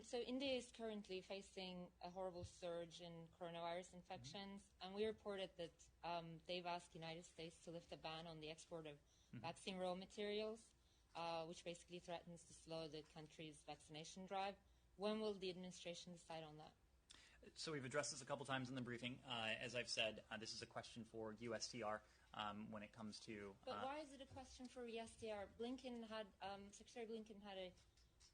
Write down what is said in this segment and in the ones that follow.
So India is currently facing a horrible surge in coronavirus infections, and we reported that they've asked the United States to lift a ban on the export of vaccine raw materials, which basically threatens to slow the country's vaccination drive. When will the administration decide on that? So we've addressed this a couple times in the briefing. As I've said, this is a question for USTR when it comes to... But why is it a question for USTR? Secretary Blinken had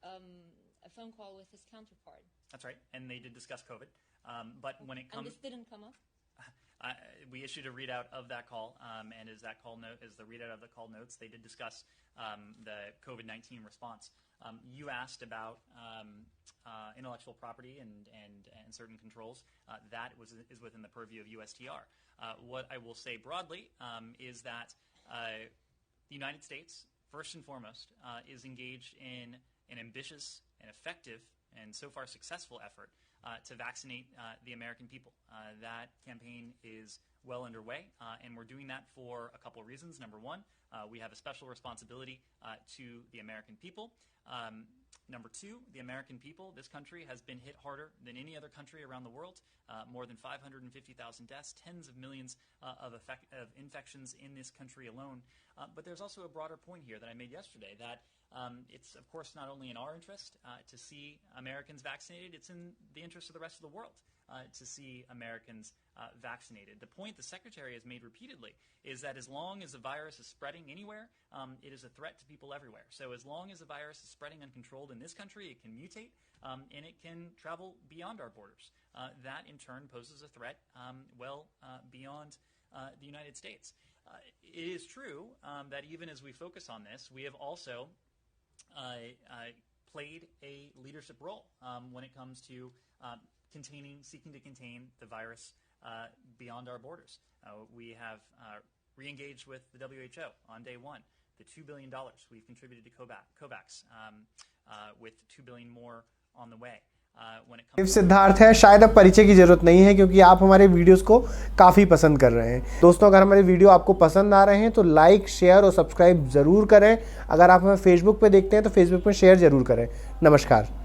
a phone call with his counterpart. That's right, and they did discuss COVID. But when it comes... And this didn't come up? We issued a readout of that call, and as the readout of the call notes, they did discuss the COVID-19 response. You asked about intellectual property and certain controls. That is within the purview of USTR. What I will say broadly is that the United States, first and foremost, is engaged in an ambitious and effective and so far successful effort to vaccinate the American people. That campaign is well underway, and we're doing that for a couple of reasons. Number one, we have a special responsibility to the American people. Number two, the American people, this country has been hit harder than any other country around the world. More than 550,000 deaths, tens of millions of infections in this country alone. But there's also a broader point here that I made yesterday, that it's, of course, not only in our interest to see Americans vaccinated, it's in the interest of the rest of the world to see Americans vaccinated. The point the Secretary has made repeatedly is that as long as the virus is spreading anywhere, it is a threat to people everywhere. So as long as the virus is spreading uncontrolled in this country, it can mutate and it can travel beyond our borders. That, in turn, poses a threat well beyond the United States. It is true that even as we focus on this, we have also played a leadership role when it comes to seeking to contain the virus beyond our borders. We have re-engaged with the WHO on day one. The $2 billion we've contributed to COVAX with $2 billion more on the way. Siddharth है, शायद अब परिचय की जरूरत नहीं है क्योंकि आप हमारे वीडियोस को काफ़ी पसंद कर रहे हैं। दोस्तों, अगर हमारे वीडियो आपको पसंद आ रहे हैं तो लाइक, शेयर और सब्सक्राइब ज़रूर करें। अगर आप हमें फेसबुक पे देखते हैं तो फेसबुक पे शेयर ज़रूर करें। नमस्कार।